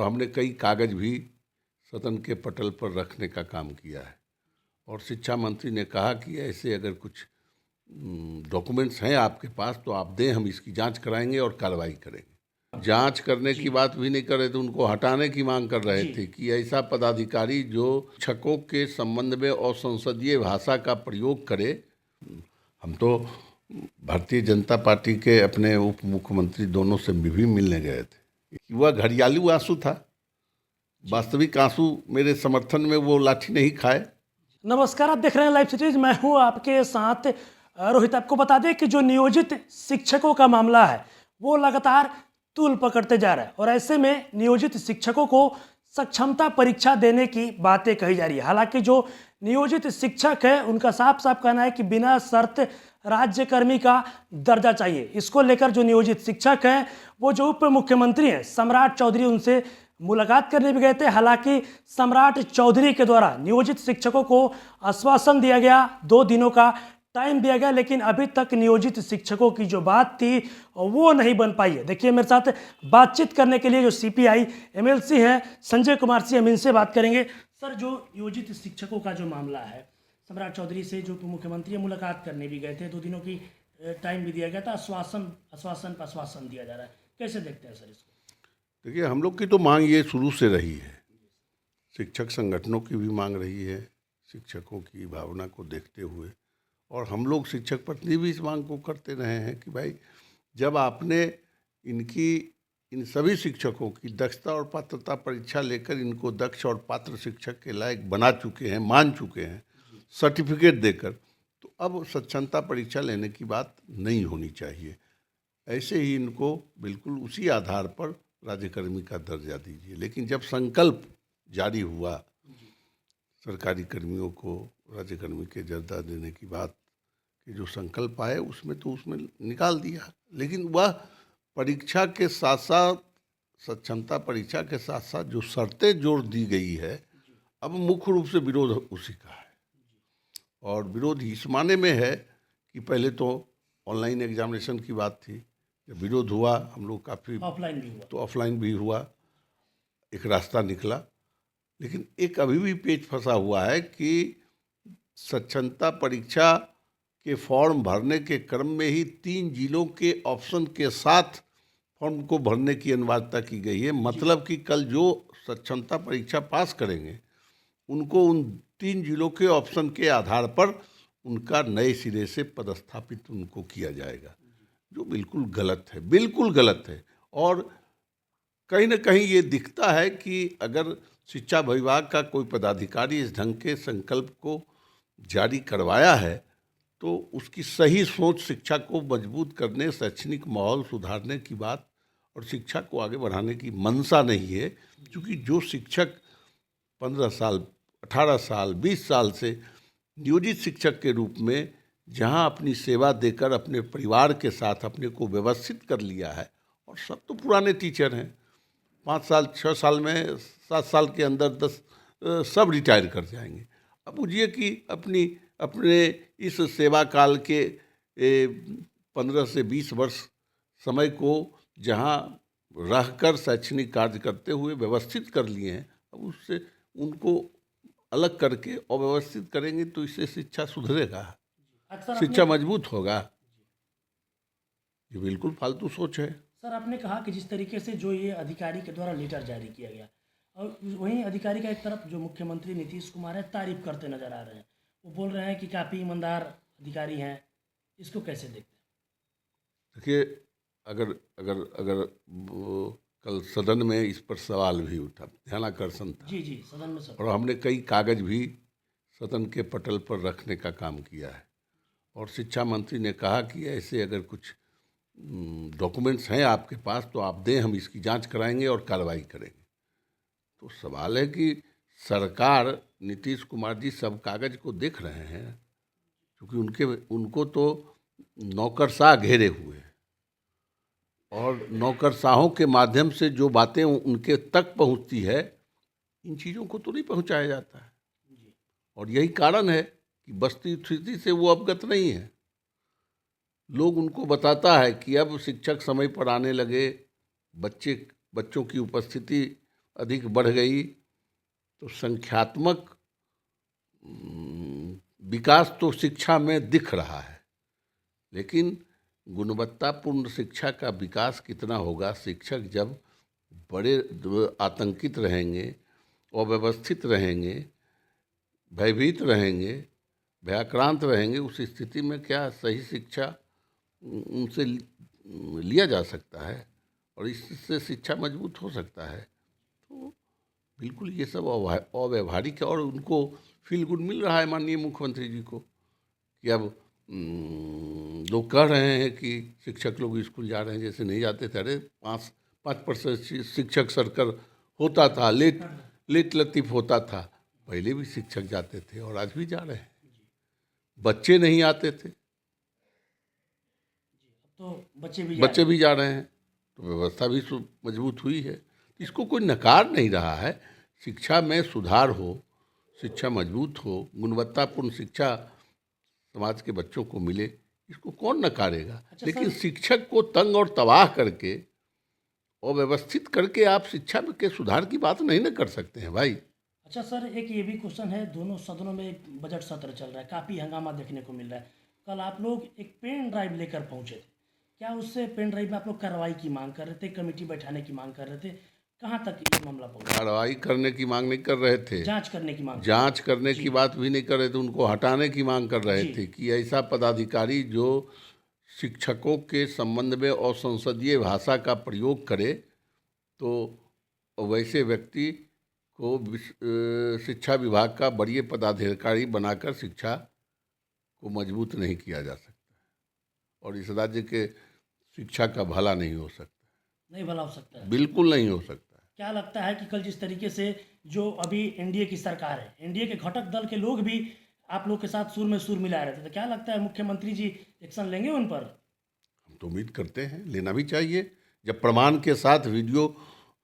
हमने कई कागज भी सदन के पटल पर रखने का काम किया है। और शिक्षा मंत्री ने कहा कि ऐसे अगर कुछ डॉक्यूमेंट्स हैं आपके पास तो आप दें, हम इसकी जांच कराएंगे और कार्रवाई करेंगे। जांच करने की बात भी नहीं कर रहे थे, उनको हटाने की मांग कर रहे थे कि ऐसा पदाधिकारी जो शिक्षकों के संबंध में असंसदीय भाषा का प्रयोग करे। हम तो भारतीय जनता पार्टी के अपने उप मुख्यमंत्री दोनों से भी मिलने गए थे। वह घड़ियालू आंसू था, वास्तविक आंसू मेरे समर्थन में वो लाठी नहीं खाए। नमस्कार, आप देख रहे हैं लाइव सीरीज, मैं हूं आपके साथ रोहित। आपको बता दें कि जो नियोजित शिक्षकों का मामला है वो लगातार तूल पकड़ते जा रहा है और ऐसे में नियोजित शिक्षकों को सक्षमता परीक्षा देने की बातें कही जा रही है। हालांकि जो नियोजित शिक्षक है उनका साफ साफ कहना है कि बिना शर्त राज्यकर्मी का दर्जा चाहिए। इसको लेकर जो नियोजित शिक्षक हैं वो जो उप मुख्यमंत्री हैं सम्राट चौधरी, उनसे मुलाकात करने भी गए थे। हालांकि सम्राट चौधरी के द्वारा नियोजित शिक्षकों को आश्वासन दिया गया, 2 दिनों का टाइम दिया गया, लेकिन अभी तक नियोजित शिक्षकों की जो बात थी वो नहीं बन पाई है। देखिए, मेरे साथ बातचीत करने के लिए जो सीपीआई एमएलसी हैं संजय कुमार सिंह, हम इनसे बात करेंगे। सर, जो नियोजित शिक्षकों का जो मामला है, सम्राट चौधरी से जो मुख्यमंत्री मुलाकात करने भी गए थे, 2 दिनों की टाइम भी दिया गया था, आश्वासन दिया जा रहा है, कैसे देखते हैं सर इसको? देखिए, हम लोग की तो मांग ये शुरू से रही है, शिक्षक संगठनों की भी मांग रही है, शिक्षकों की भावना को देखते हुए, और हम लोग शिक्षक पत्नी भी इस मांग को करते रहे हैं कि भाई जब आपने इन सभी शिक्षकों की दक्षता और पात्रता परीक्षा लेकर इनको दक्ष और पात्र शिक्षक के लायक बना चुके हैं, मान चुके हैं सर्टिफिकेट देकर, तो अब सक्षमता परीक्षा लेने की बात नहीं होनी चाहिए। ऐसे ही इनको बिल्कुल उसी आधार पर राज्यकर्मी का दर्जा दीजिए। लेकिन जब संकल्प जारी हुआ सरकारी कर्मियों को राज्यकर्मी के दर्जा देने की बात कि जो संकल्प आए उसमें निकाल दिया। लेकिन वह परीक्षा के साथ साथ, सक्षमता परीक्षा के साथ साथ जो शर्तें जोड़ दी गई है, अब मुख्य रूप से विरोध उसी का है। और विरोध इस माने में है कि पहले तो ऑनलाइन एग्जामिनेशन की बात थी, जब विरोध हुआ हम लोग काफ़ी ऑफलाइन भी हुआ, एक रास्ता निकला। लेकिन एक अभी भी पेच फंसा हुआ है कि सक्षमता परीक्षा के फॉर्म भरने के क्रम में ही 3 जिलों के ऑप्शन के साथ फॉर्म को भरने की अनिवार्यता की गई है। मतलब कि कल जो सक्षमता परीक्षा पास करेंगे उनको उन 3 जिलों के ऑप्शन के आधार पर उनका नए सिरे से पदस्थापित उनको किया जाएगा, जो बिल्कुल गलत है, बिल्कुल गलत है। और कहीं ना कहीं ये दिखता है कि अगर शिक्षा विभाग का कोई पदाधिकारी इस ढंग के संकल्प को जारी करवाया है तो उसकी सही सोच शिक्षा को मजबूत करने, शैक्षणिक माहौल सुधारने की बात और शिक्षा को आगे बढ़ाने की मंशा नहीं है। क्योंकि जो शिक्षक 15 साल, 18 साल, 20 साल से नियोजित शिक्षक के रूप में जहां अपनी सेवा देकर अपने परिवार के साथ अपने को व्यवस्थित कर लिया है, और सब तो पुराने टीचर हैं, 5 साल, 6 साल में, 7 साल के अंदर 10 सब रिटायर कर जाएंगे। अब बुझिए कि अपने इस सेवा काल के 15 से 20 वर्ष समय को जहां रहकर शैक्षणिक कार्य करते हुए व्यवस्थित कर लिए हैं, अब उससे उनको अलग करके अव्यवस्थित करेंगे तो इससे शिक्षा सुधरेगा, शिक्षा मजबूत होगा? ये बिल्कुल फालतू सोच है। सर, आपने कहा कि जिस तरीके से जो ये अधिकारी के द्वारा लेटर जारी किया गया, और वहीं अधिकारी का एक तरफ जो मुख्यमंत्री नीतीश कुमार है तारीफ करते नजर आ रहे हैं, वो बोल रहे हैं कि काफ़ी ईमानदार अधिकारी हैं, इसको कैसे देखते हैं? देखिए, अगर कल सदन में इस पर सवाल भी उठा, ध्यानाकर्षण था। जी, सदन में सर। और हमने कई कागज भी सदन के पटल पर रखने का काम किया है। और शिक्षा मंत्री ने कहा कि ऐसे अगर कुछ डॉक्यूमेंट्स हैं आपके पास तो आप दें, हम इसकी जांच कराएंगे और कार्रवाई करेंगे। तो सवाल है कि सरकार, नीतीश कुमार जी सब कागज को देख रहे हैं, क्योंकि उनको तो नौकरशाह घेरे हुए हैं, और नौकरशाहों के माध्यम से जो बातें उनके तक पहुंचती है, इन चीज़ों को तो नहीं पहुंचाया जाता है। और यही कारण है कि वस्तु स्थिति से वो अवगत नहीं है। लोग उनको बताता है कि अब शिक्षक समय पर आने लगे, बच्चों की उपस्थिति अधिक बढ़ गई तो संख्यात्मक विकास तो शिक्षा में दिख रहा है, लेकिन गुणवत्तापूर्ण शिक्षा का विकास कितना होगा? शिक्षक जब बड़े आतंकित रहेंगे, अव्यवस्थित रहेंगे, भयभीत रहेंगे, भयाक्रांत रहेंगे, उस स्थिति में क्या सही शिक्षा उनसे लिया जा सकता है और इससे शिक्षा मजबूत हो सकता है? तो बिल्कुल ये सब अव्यावहारिक है और उनको फील गुड मिल रहा है माननीय मुख्यमंत्री जी को कि अब लोग कह रहे हैं कि शिक्षक लोग स्कूल जा रहे हैं, जैसे नहीं जाते थे। अरे 5% शिक्षक सर्कल होता था, लेट लतीफ़ होता था, पहले भी शिक्षक जाते थे और आज भी जा रहे हैं। बच्चे नहीं आते थे, तो बच्चे भी जा रहे हैं, तो व्यवस्था भी मजबूत हुई है। इसको कोई नकार नहीं रहा है। शिक्षा में सुधार हो, शिक्षा मजबूत हो, गुणवत्तापूर्ण शिक्षा समाज के बच्चों को मिले, इसको कौन नकारेगा? लेकिन शिक्षक को तंग और तबाह करके और व्यवस्थित करके आप शिक्षा के सुधार की बात नहीं न कर सकते हैं भाई। अच्छा सर, एक ये भी क्वेश्चन है, दोनों सदनों में बजट सत्र चल रहा है, काफ़ी हंगामा देखने को मिल रहा है। कल आप लोग एक पेन ड्राइव लेकर पहुंचे थे, क्या उससे पेन ड्राइव में आप लोग कार्रवाई की मांग कर रहे थे, कमेटी बैठाने की मांग कर रहे थे? कहाँ तक ये मामला पहुंचा? कार्रवाई करने की मांग नहीं कर रहे थे, जांच करने की मांग, जांच करने की बात भी नहीं कर रहे थे, उनको हटाने की मांग कर रहे थे कि ऐसा पदाधिकारी जो शिक्षकों के संबंध में असंसदीय भाषा का प्रयोग करे, तो वैसे व्यक्ति को शिक्षा विभाग का वरीय पदाधिकारी बनाकर शिक्षा को मजबूत नहीं किया जा सकता और इस राज्य के शिक्षा का भला नहीं हो सकता। नहीं भला हो सकता है, बिल्कुल नहीं हो सकता। क्या लगता है कि कल जिस तरीके से जो अभी एनडीए की सरकार है, एनडीए के घटक दल के लोग भी आप लोग के साथ सुर में सुर मिला रहे थे, तो क्या लगता है मुख्यमंत्री जी एक्शन लेंगे उन पर? हम तो उम्मीद करते हैं, लेना भी चाहिए। जब प्रमाण के साथ वीडियो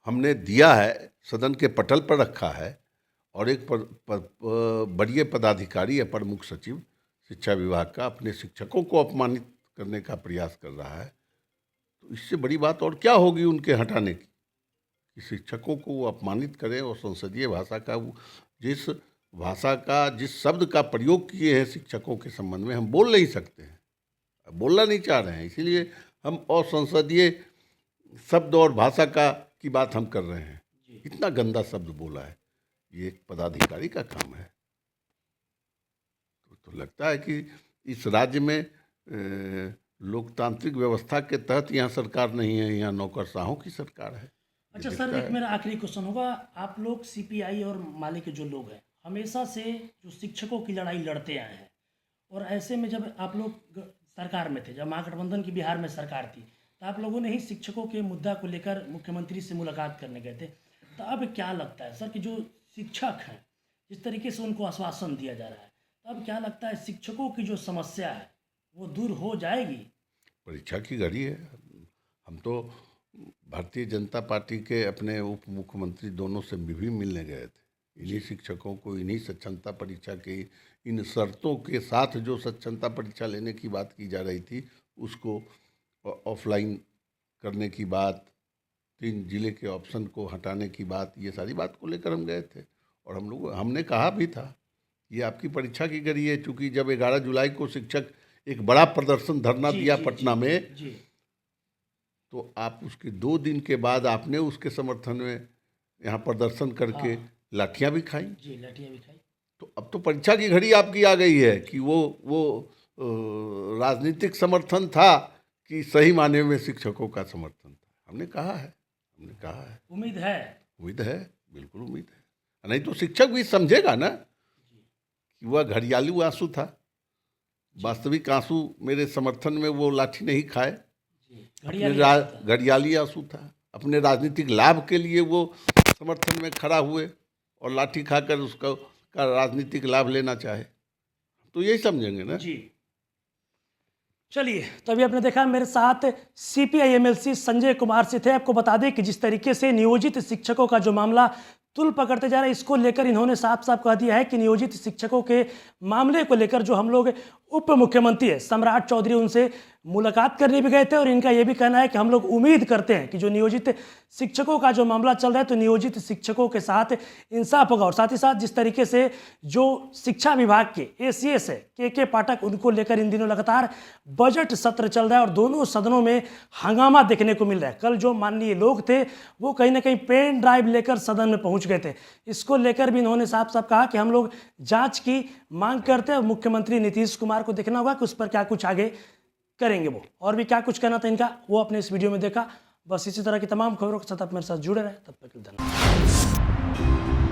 हमने दिया है, सदन के पटल पर रखा है और एक वरीय पदाधिकारी अपर मुख्य सचिव शिक्षा विभाग का अपने शिक्षकों को अपमानित करने का प्रयास कर रहा है, तो इससे बड़ी बात और क्या होगी उनके हटाने की? कि शिक्षकों को वो अपमानित करें और संसदीय भाषा का जिस भाषा का, जिस शब्द का प्रयोग किए हैं शिक्षकों के संबंध में, हम बोल नहीं सकते हैं, बोलना नहीं चाह रहे हैं, इसीलिए हम असंसदीय शब्द और भाषा की बात हम कर रहे हैं। इतना गंदा शब्द बोला है, ये एक पदाधिकारी का काम है। तो लगता है कि इस राज्य में लोकतांत्रिक व्यवस्था के तहत यहाँ सरकार नहीं है, यहाँ नौकरशाहों की सरकार है। अच्छा सर, एक मेरा आखिरी क्वेश्चन होगा, आप लोग सीपीआई और माले के जो लोग हैं, हमेशा से जो शिक्षकों की लड़ाई लड़ते आए हैं, और ऐसे में जब आप लोग सरकार में थे, जब महागठबंधन की बिहार में सरकार थी, तो आप लोगों ने ही शिक्षकों के मुद्दा को लेकर मुख्यमंत्री से मुलाकात करने गए थे। तो अब क्या लगता है सर कि जो शिक्षक हैं, जिस तरीके से उनको आश्वासन दिया जा रहा है, तो अब क्या लगता है शिक्षकों की जो समस्या है वो दूर हो जाएगी? परीक्षा की घड़ी है। हम तो भारतीय जनता पार्टी के अपने उप मुख्यमंत्री दोनों से भी मिलने गए थे। इन्हीं शिक्षकों को, इन्हीं सक्षमता परीक्षा के इन शर्तों के साथ जो सक्षमता परीक्षा लेने की बात की जा रही थी, उसको ऑफलाइन करने की बात, 3 जिले के ऑप्शन को हटाने की बात, ये सारी बात को लेकर हम गए थे। और हमने कहा भी था ये आपकी परीक्षा की घड़ी है, चूँकि जब 11 जुलाई को शिक्षक एक बड़ा प्रदर्शन धरना दिया पटना में, तो आप उसके 2 दिन के बाद आपने उसके समर्थन में यहाँ प्रदर्शन करके लाठियाँ भी खाई। लाठियाँ भी खाई। तो अब तो परीक्षा की घड़ी आपकी आ गई है कि वो राजनीतिक समर्थन था कि सही माने में शिक्षकों का समर्थन था। हमने कहा है। उम्मीद है, बिल्कुल उम्मीद है। नहीं तो शिक्षक भी समझेगा ना कि वह घड़ियालू आंसू था, वास्तविक आंसू मेरे समर्थन में वो लाठी नहीं खाए, घड़ियाली आंसू था। अपने राजनीतिक लाभ के लिए वो समर्थन में खड़ा हुए और लाठी खाकर उसका राजनीतिक लाभ लेना चाहे, तो यही समझेंगे ना जी। चलिए, तो अभी आपने देखा मेरे साथ सीपीआई एमएलसी संजय कुमार से थे। आपको बता दें कि जिस तरीके से नियोजित शिक्षकों का जो मामला तुल पकड़ते जा रहा है, इसको लेकर इन्होंने साफ साफ कह दिया है कि नियोजित शिक्षकों के मामले को लेकर जो हम लोग उप मुख्यमंत्री सम्राट चौधरी उनसे मुलाकात करने भी गए थे और इनका यह भी कहना है कि हम लोग उम्मीद करते हैं कि जो नियोजित शिक्षकों का जो मामला चल रहा है तो नियोजित शिक्षकों के साथ इंसाफ होगा। और साथ ही साथ जिस तरीके से जो शिक्षा विभाग के एसीएस है के पाठक, उनको लेकर इन दिनों लगातार बजट सत्र चल रहा है और दोनों सदनों में हंगामा देखने को मिल रहा है। कल जो माननीय लोग थे वो कहीं ना कहीं पेन ड्राइव लेकर सदन में पहुंच गए थे। इसको लेकर भी इन्होंने साफ साफ कहा कि हम लोग जांच की मांग करते हैं। मुख्यमंत्री नीतीश कुमार को देखना होगा कि उस पर क्या कुछ आगे करेंगे वो, और भी क्या कुछ कहना था इनका वो अपने इस वीडियो में देखा। बस इसी तरह की तमाम खबरों के साथ आप मेरे साथ जुड़े रहे। तब तक के लिए धन्यवाद।